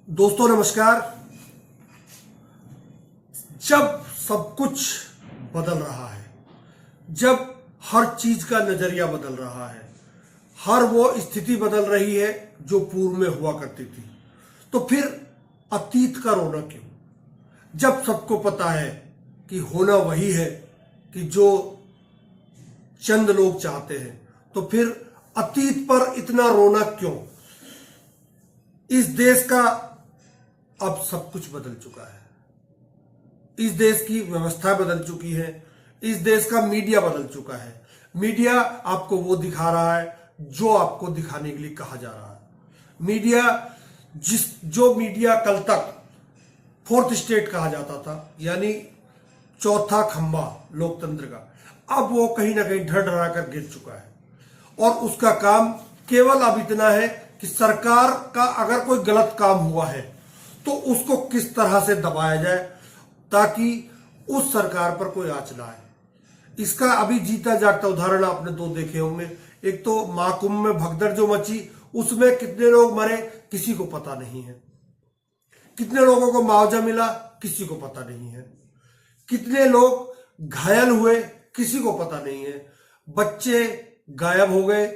दोस्तों नमस्कार। जब सब कुछ बदल रहा है, जब हर चीज का नजरिया बदल रहा है, हर वो स्थिति बदल रही है जो पूर्व में हुआ करती थी, तो फिर अतीत का रोना क्यों? जब सबको पता है कि होना वही है कि जो चंद लोग चाहते हैं, तो फिर अतीत पर इतना रोना क्यों? इस देश का अब सब कुछ बदल चुका है। इस देश की व्यवस्था बदल चुकी है। इस देश का मीडिया बदल चुका है। मीडिया आपको वो दिखा रहा है जो आपको दिखाने के लिए कहा जा रहा है। मीडिया जो मीडिया कल तक फोर्थ स्टेट कहा जाता था, यानी चौथा खंबा लोकतंत्र का, अब वो कहीं ना कहीं ढड़ढड़ा कर गिर चुका है। और उसका काम केवल अब इतना है कि सरकार का अगर कोई गलत काम हुआ है तो उसको किस तरह से दबाया जाए ताकि उस सरकार पर कोई आंच ना आए। इसका अभी जीता जागता उदाहरण आपने दो देखे होंगे। एक तो महाकुंभ में भगदड़ जो मची, उसमें कितने लोग मरे किसी को पता नहीं है। कितने लोगों को मुआवजा मिला किसी को पता नहीं है। कितने लोग घायल हुए किसी को पता नहीं है। बच्चे गायब हो गए,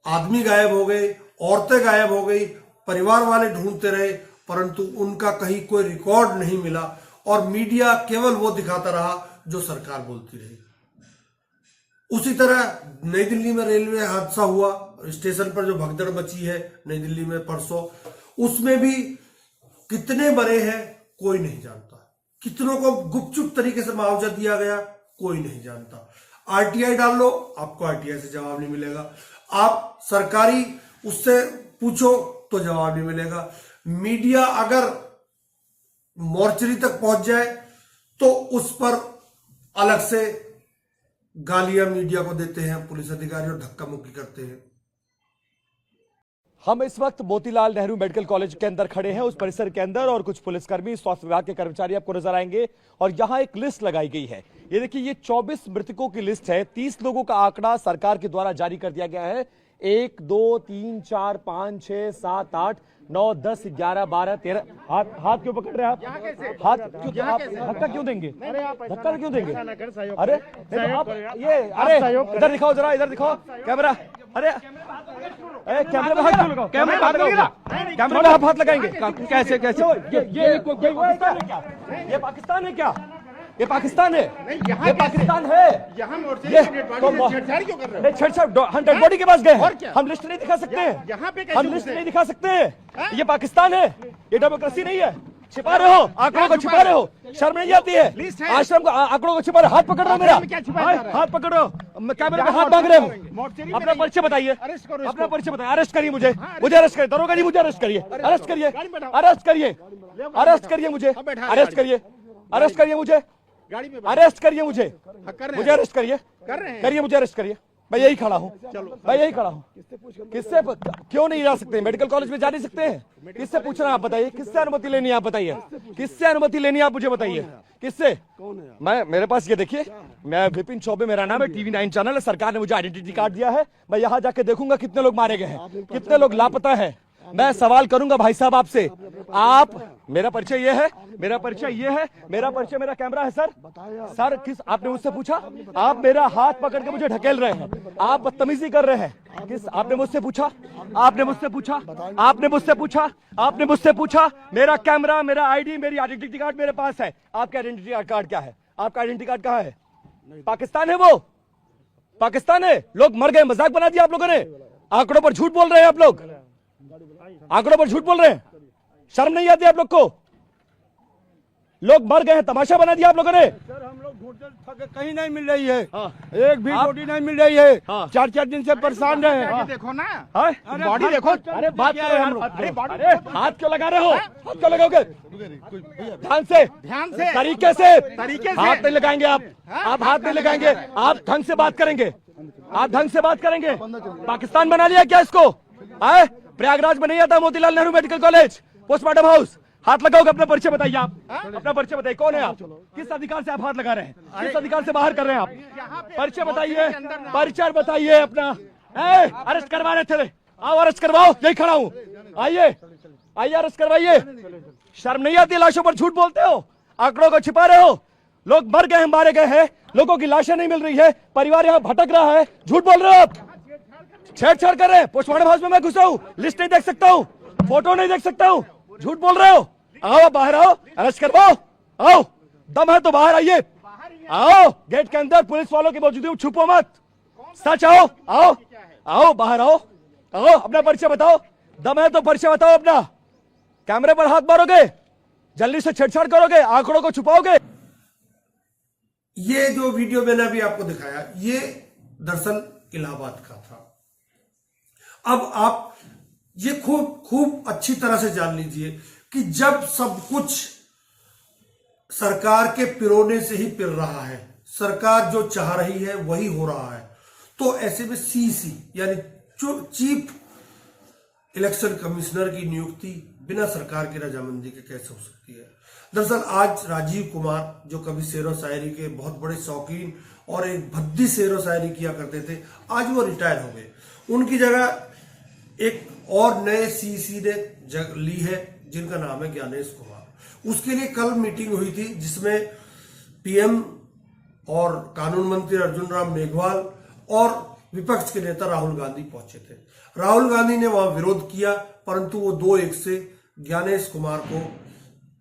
आदमी गायब हो गए, औरतें गायब हो गई, परिवार वाले ढूंढते रहे, परंतु उनका कहीं कोई रिकॉर्ड नहीं मिला। और मीडिया केवल वो दिखाता रहा जो सरकार बोलती रही। उसी तरह नई दिल्ली में रेलवे हादसा हुआ, स्टेशन पर जो भगदड़ मची है नई दिल्ली में परसों, उसमें भी कितने मरे हैं कोई नहीं जानता। कितनों को गुपचुप तरीके से मुआवजा दिया गया कोई नहीं जानता। आरटीआई डाल लो, आपको आरटीआई से जवाब नहीं मिलेगा। आप सरकारी उससे पूछो तो जवाब नहीं मिलेगा। मीडिया अगर मोर्चरी तक पहुंच जाए तो उस पर अलग से गालियां मीडिया को देते हैं पुलिस अधिकारी और धक्का मुक्की करते हैं। हम इस वक्त मोतीलाल नेहरू मेडिकल कॉलेज के अंदर खड़े हैं, उस परिसर के अंदर, और कुछ पुलिसकर्मी, स्वास्थ्य विभाग के कर्मचारी आपको नजर आएंगे। और यहां एक लिस्ट लगाई गई है। ये देखिए, ये 24 मृतकों की लिस्ट है। 30 लोगों का आंकड़ा सरकार के द्वारा जारी कर दिया गया है। 1 2 3 4 5 6 7 8 9 10 11 12 13। हाथ क्यों पकड़ रहे हैं आप? हाथ क्यों? आप धक्का क्यों देंगे? धक्का क्यों देंगे? अरे आप ये, अरे इधर दिखाओ, जरा इधर दिखाओ कैमरा। अरे कैमरे में हाथ क्यों लगाओ? कैमरे में हाथ लगाओगे? कैमरे में आप हाथ लगाएंगे कैसे? ये पाकिस्तान है क्या? ये पाकिस्तान है? ये पाकिस्तान है। यहाँ छेड़छाड़ क्यों कर रहे हो? छेड़छाड़ हम डेड बॉडी के पास गए हैं। हम लिस्ट नहीं दिखा सकते हैं। यहाँ पे हम लिस्ट नहीं दिखा सकते हैं। ये पाकिस्तान है, ये डेमोक्रेसी नहीं है। छिपा रहे हो, आंकड़ों को छिपा रहे हो, शर्म नहीं आती है? आश्रम को आंकड़ों को छिपा रहे हो। हाथ पकड़ रहे हो मेरा, हाथ पकड़ रहे हो, कैमरे में हाथ मांग रहे हो। अपना परिचय बताइए, अपना परिचय बताइए। अरेस्ट करिए मुझे, मुझे अरेस्ट करिए। दरोगा जी मुझे अरेस्ट करिए, अरेस्ट करिए, अरेस्ट करिए, अरेस्ट करिए मुझे, अरेस्ट करिए, अरेस्ट करिए मुझे, अरेस्ट करिए मुझे, मुझे अरेस्ट करिए, करिए मुझे अरेस्ट करिए। मैं यही खड़ा हूँ, मैं यही खड़ा हूँ। किससे क्यों नहीं जा सकते? मेडिकल कॉलेज में जा नहीं सकते हैं? किससे पूछना आप बताइए? किससे अनुमति लेनी है आप बताइए? किससे अनुमति लेनी है आप मुझे बताइए? किससे? मैं, मेरे पास ये देखिए, मैं विपिन चौबे मेरा नाम है, टीवी 9 चैनल है। सरकार ने मुझे आइडेंटिटी कार्ड दिया है। मैं यहाँ जाके देखूंगा कितने लोग मारे गए हैं, कितने लोग लापता है। मैं सवाल करूंगा भाई साहब आपसे। आप, मेरा परिचय ये है, मेरा परिचय ये है, मेरा परिचय, मेरा कैमरा है सर। सर किस, आपने मुझसे पूछा? आप मेरा हाथ पकड़ के मुझे ढकेल रहे हैं, आप बदतमीजी कर रहे हैं। किस, आपने मुझसे पूछा? आपने मुझसे पूछा? आपने मुझसे पूछा? आपने मुझसे पूछा? मेरा कैमरा, मेरा आईडी, मेरी आइडेंटिटी कार्ड मेरे पास है। आपका आइडेंटिटी कार्ड क्या है? आपका आइडेंटिटी कार्ड कहाँ है? पाकिस्तान है वो, पाकिस्तान है। लोग मर गए, मजाक बना दिया आप लोगों ने। आंकड़ों पर झूठ बोल रहे हैं आप लोग, आंकड़ों पर झूठ बोल रहे हैं। शर्म नहीं आती आप लोग को? लोग मर गए हैं, तमाशा बना दिया आप लोगों ने। सर हम लोग ढूंढते कहीं नहीं मिल रही है। एक भी बॉडी नहीं मिल रही है। 4-4 दिन से परेशान रहे। देखो ना, बॉडी देखो। अरे बात करो यार, अरे हाथ क्यों लगा रहे हो? हाथ क्यों लगाओगे? ध्यान से, ध्यान से, तरीके से हाथ नहीं लगाएंगे आप हाथ नहीं लगाएंगे। आप ढंग से बात करेंगे, आप ढंग से बात करेंगे। पाकिस्तान बना लिया क्या इसको? आए, प्रयागराज में नहीं आता Motilal Nehru medical college, postmortem house. हाथ लगाओगे? अपना परिचय बताइए आप, अपना परिचय बताइए। कौन है आप? किस अधिकार से आप हाथ लगा रहे हैं? किस अधिकार से बाहर कर रहे हैं आप? परिचय बताइए, परिचय बताइए अपना। अरेस्ट करवा रहे थे, आओ अरेस्ट करवाओ। यही खड़ा हूँ, आइए। आइए अरेस्ट करवाइए। शर्म नहीं आती? लाशों पर झूठ बोलते हो, आंकड़ों को छिपा रहे हो। लोग मर गए हैं, मारे गए हैं, लोगों की लाशें नहीं मिल रही है, परिवार यहां भटक रहा है, झूठ बोल रहे हो आप। छेड़छाड़ कर रहे हैं। पोस्टमार्टम हाउस में मैं घुसा हूं, लिस्ट नहीं देख सकता हूं, फोटो नहीं देख सकता हूं, झूठ बोल रहे हो। आओ बाहर आओ, अरेस्ट करवाओ, आओ, दम है तो बाहर आइए, आओ गेट के अंदर पुलिस वालों की मौजूदगी में छुपो मत, सच आओ, आओ आओ बाहर आओ, आओ अपना परिचय बताओ, दम है तो परिचय बताओ अपना। कैमरे पर हाथ मारोगे, जल्दी से छेड़छाड़ करोगे, आंकड़ों को छुपाओगे। ये जो वीडियो मैंने अभी आपको दिखाया, ये दरअसल इलाहाबाद का था। अब आप ये खूब अच्छी तरह से जान लीजिए कि जब सब कुछ सरकार के पिरोने से ही पिर रहा है, सरकार जो चाह रही है वही हो रहा है, तो ऐसे में सीसी यानी चीफ इलेक्शन कमिश्नर की नियुक्ति बिना सरकार की रजामंदी के कैसे हो सकती है। दरअसल आज राजीव कुमार, जो कभी शेरो शायरी के बहुत बड़े शौकीन और एक भद्दी शेरो शायरी किया करते थे, आज वो रिटायर हो गए। उनकी जगह एक और नए सीसी ने जगह ली है, जिनका नाम है ज्ञानेश कुमार। उसके लिए कल मीटिंग हुई थी, जिसमें पीएम और कानून मंत्री अर्जुन राम मेघवाल और विपक्ष के नेता राहुल गांधी पहुंचे थे। राहुल गांधी ने वहां विरोध किया, परंतु वो 2-1 से ज्ञानेश कुमार को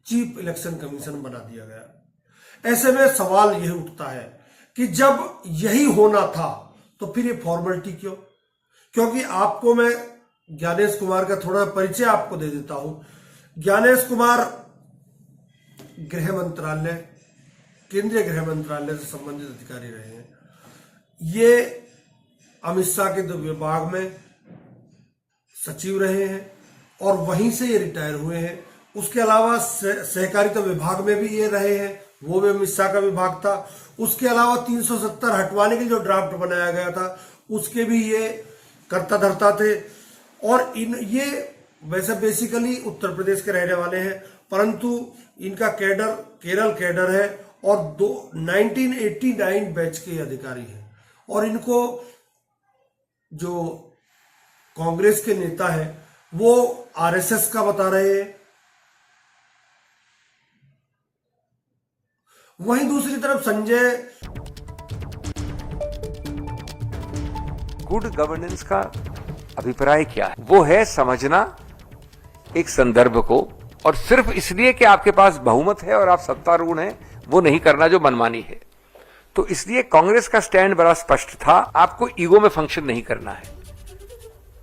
चीफ इलेक्शन कमीशन बना दिया गया। ऐसे में सवाल यह उठता है कि जब यही होना था तो फिर ये फॉर्मेलिटी क्यों? क्योंकि आपको मैं ज्ञानेश कुमार का थोड़ा परिचय आपको दे देता हूं। ज्ञानेश कुमार गृह मंत्रालय, केंद्रीय गृह मंत्रालय से संबंधित अधिकारी रहे हैं। ये अमित शाह के विभाग में सचिव रहे हैं और वहीं से ये रिटायर हुए हैं। उसके अलावा सहकारिता विभाग में भी ये रहे हैं, वो भी अमित शाह का विभाग था। उसके अलावा 370 हटवाने के जो ड्राफ्ट बनाया गया था, उसके भी ये कर्ता धर्ता थे। और ये वैसे बेसिकली उत्तर प्रदेश के रहने वाले हैं, परंतु इनका कैडर केरल कैडर है और 1989 बैच के अधिकारी हैं। और इनको जो कांग्रेस के नेता है वो आरएसएस का बता रहे हैं। वहीं दूसरी तरफ संजय, गुड गवर्नेंस का अभिप्राय क्या है? वो है समझना एक संदर्भ को, और सिर्फ इसलिए कि आपके पास बहुमत है और आप सत्तारूढ़ हैं, वो नहीं करना जो मनमानी है। तो इसलिए कांग्रेस का स्टैंड बड़ा स्पष्ट था, आपको ईगो में फंक्शन नहीं करना है।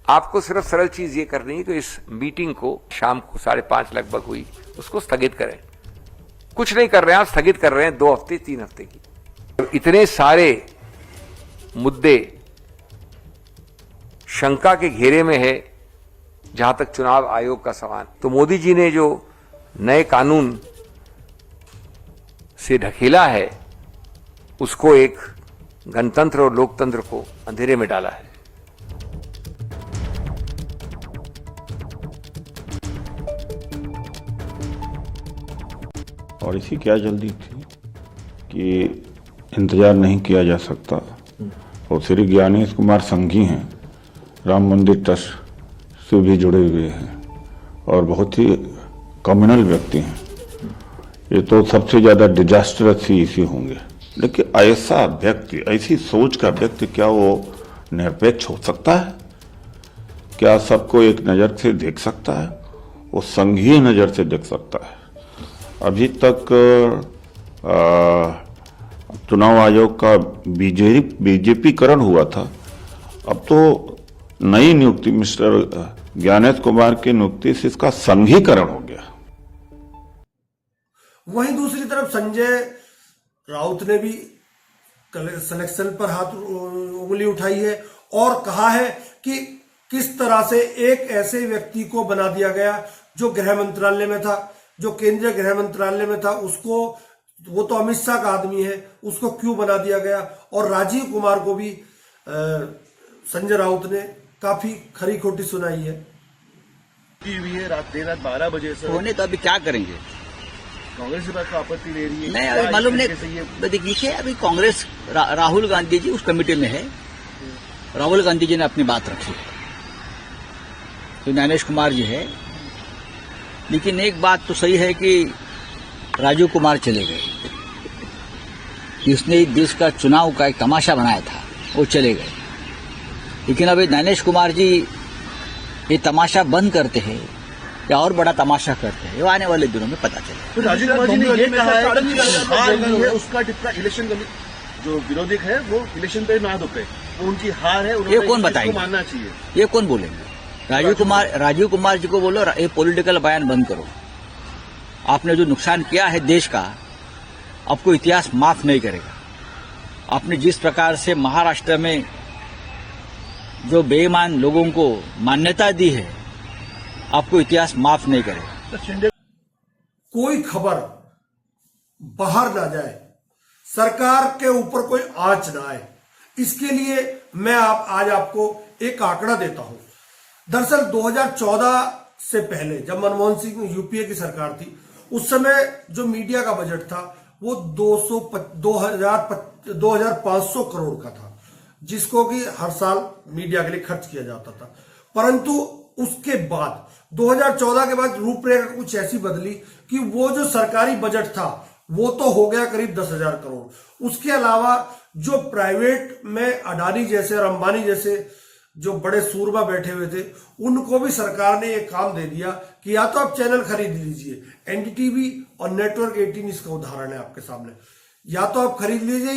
आपको सिर्फ सरल चीज ये करनी है कि इस मीटिंग को शाम को 5:30 लगभग हुई, उसको स्थगित करें। कुछ नहीं कर रहे हैं आप, स्थगित कर रहे हैं 2 हफ्ते 3 हफ्ते की। तो इतने सारे मुद्दे शंका के घेरे में है, जहां तक चुनाव आयोग का सवाल। तो मोदी जी ने जो नए कानून से ढकेला है, उसको एक गणतंत्र और लोकतंत्र को अंधेरे में डाला है। और इसी क्या जल्दी थी कि इंतजार नहीं किया जा सकता। और श्री ज्ञानेश कुमार संघी हैं, राम मंदिर ट्रस्ट से भी जुड़े हुए हैं और बहुत ही कम्युनल व्यक्ति हैं। ये तो सबसे ज्यादा डिजास्टरस ही इसी होंगे। लेकिन ऐसा व्यक्ति, ऐसी सोच का व्यक्ति, क्या वो निरपेक्ष हो सकता है? क्या सबको एक नजर से देख सकता है? वो संघीय नजर से देख सकता है। अभी तक चुनाव आयोग का बीजेपीकरण हुआ था, अब तो नई नियुक्ति मिस्टर ज्ञानेश कुमार की नियुक्ति से इसका संघीकरण हो गया। वहीं दूसरी तरफ संजय राउत ने भी सिलेक्शन पर उंगली उठाई है और कहा है कि किस तरह से एक ऐसे व्यक्ति को बना दिया गया जो गृह मंत्रालय में था, जो केंद्रीय गृह मंत्रालय में था, उसको, वो तो अमित शाह का आदमी है, उसको क्यों बना दिया गया। और राजीव कुमार को भी संजय राउत ने काफी खरी खोटी सुनाई है। हुई है रात 12 बजे से होने तो अभी क्या करेंगे? कांग्रेस की बात को आपत्ति ले रही है। नहीं, अभी मालूम नहीं। देखिए, अभी कांग्रेस राहुल गांधी जी उस कमेटी में है, राहुल गांधी जी ने अपनी बात रखी है। तो ज्ञानेश कुमार जी है, लेकिन एक बात तो सही है कि राजीव कुमार चले गए। जिसने देश का चुनाव का एक तमाशा बनाया था वो चले गए। लेकिन अब ज्ञानेश कुमार जी ये तमाशा बंद करते हैं या और बड़ा तमाशा करते हैं, वो आने वाले दिनों में पता चलेगा। तो राजीव कुमार जी ने ये कहा है कि हार नहीं है उसका टिप्पा इलेक्शन जो विरोधी है वो इलेक्शन पे ना दुपे, वो उनकी हार है। ये कौन बताएंगे? मानना चाहिए। ये कौन बोलेंगे? राजीव कुमार जी को बोलो ये पॉलिटिकल बयान बंद करो। आपने जो नुकसान किया है देश का, आपको इतिहास माफ नहीं करेगा। आपने जिस प्रकार से महाराष्ट्र में जो बेईमान लोगों को मान्यता दी है, आपको इतिहास माफ नहीं करेगा। कोई खबर बाहर ना जाए, सरकार के ऊपर कोई आंच ना आए, इसके लिए मैं आज आपको एक आंकड़ा देता हूं। दरअसल 2014 से पहले जब मनमोहन सिंह यूपीए की सरकार थी, उस समय जो मीडिया का बजट था वो 2500 करोड़ का था, जिसको कि हर साल मीडिया के लिए खर्च किया जाता था। परंतु उसके बाद 2014 के बाद रूपरेखा कुछ ऐसी बदली कि वो जो सरकारी बजट था वो तो हो गया करीब 10,000 करोड़। उसके अलावा जो प्राइवेट में अडानी जैसे और अंबानी जैसे जो बड़े सूरमा बैठे हुए थे, उनको भी सरकार ने एक काम दे दिया कि या तो आप चैनल खरीद लीजिए। एनडीटीवी और नेटवर्क 18 इसका उदाहरण है आपके सामने। या तो आप खरीद लीजिए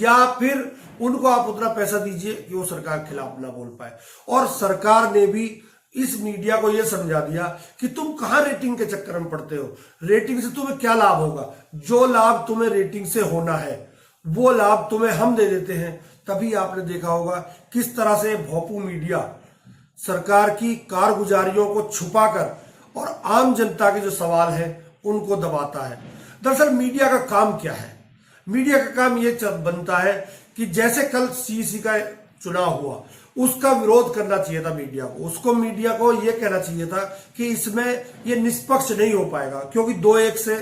या फिर उनको आप उतना पैसा दीजिए कि वो सरकार के खिलाफ ना बोल पाए। और सरकार ने भी इस मीडिया को यह समझा दिया कि तुम कहां रेटिंग के चक्कर में पड़ते हो, रेटिंग से तुम्हें क्या लाभ होगा, जो लाभ तुम्हें रेटिंग से होना है वो लाभ तुम्हें हम दे देते हैं। तभी आपने देखा होगा किस तरह से भोपू मीडिया सरकार की कारगुजारियों को छुपाकर और आम जनता के जो सवाल है उनको दबाता है। दरअसल मीडिया का काम क्या है? मीडिया का काम यह बनता है कि जैसे कल सीईसी का चुनाव हुआ, उसका विरोध करना चाहिए था मीडिया को। मीडिया को यह कहना चाहिए था कि इसमें यह निष्पक्ष नहीं हो पाएगा क्योंकि 2-1 से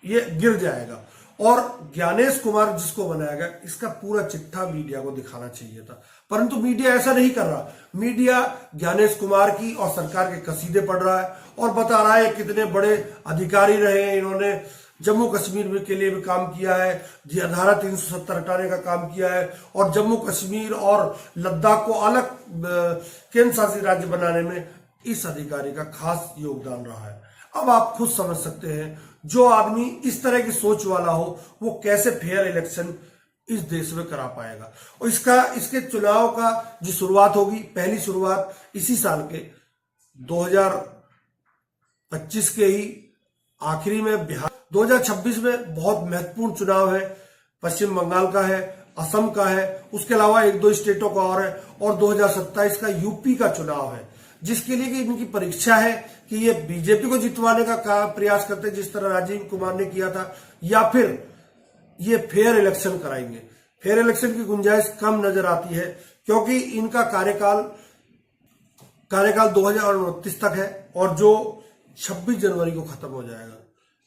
ये गिर जाएगा। और ज्ञानेश कुमार जिसको बनाया गया, इसका पूरा चिट्ठा मीडिया को दिखाना चाहिए था, परंतु मीडिया ऐसा नहीं कर रहा। मीडिया ज्ञानेश कुमार की और सरकार के कसीदे पढ़ रहा है और बता रहा है कितने बड़े अधिकारी रहे हैं, इन्होंने जम्मू कश्मीर के लिए भी काम किया है, धारा 370 हटाने का काम किया है और जम्मू कश्मीर और लद्दाख को अलग केंद्र शासित राज्य बनाने में इस अधिकारी का खास योगदान रहा है। अब आप खुद समझ सकते हैं जो आदमी इस तरह की सोच वाला हो वो कैसे फेयर इलेक्शन इस देश में करा पाएगा। और इसके चुनाव का जो शुरुआत होगी, पहली शुरुआत इसी साल के 2025 के ही आखिरी में बिहार, 2026 में बहुत महत्वपूर्ण चुनाव है, पश्चिम बंगाल का है, असम का है, उसके अलावा 1-2 स्टेटों का और है, और 2027 का यूपी का चुनाव है, जिसके लिए कि इनकी परीक्षा है कि ये बीजेपी को जितवाने का प्रयास करते हैं जिस तरह राजीव कुमार ने किया था, या फिर ये फेयर इलेक्शन कराएंगे। फेयर इलेक्शन की गुंजाइश कम नजर आती है क्योंकि इनका कार्यकाल 2029 तक है और जो 26 जनवरी को खत्म हो जाएगा।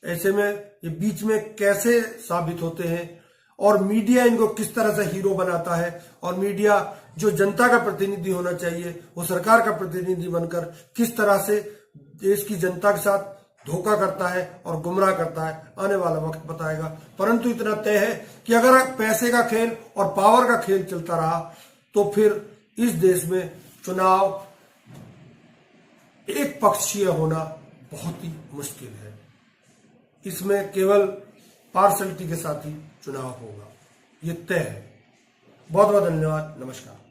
ऐसे में ये बीच में कैसे साबित होते हैं और मीडिया इनको किस तरह से हीरो बनाता है, और मीडिया जो जनता का प्रतिनिधि होना चाहिए वो सरकार का प्रतिनिधि बनकर किस तरह से देश की जनता के साथ धोखा करता है और गुमराह करता है, आने वाला वक्त बताएगा। परंतु इतना तय है कि अगर पैसे का खेल और पावर का खेल चलता रहा तो फिर इस देश में चुनाव एक पक्षीय होना बहुत ही मुश्किल है। इसमें केवल पार्शलिटी के साथ ही चुनाव होगा, ये तय है। बहुत बहुत धन्यवाद, नमस्कार।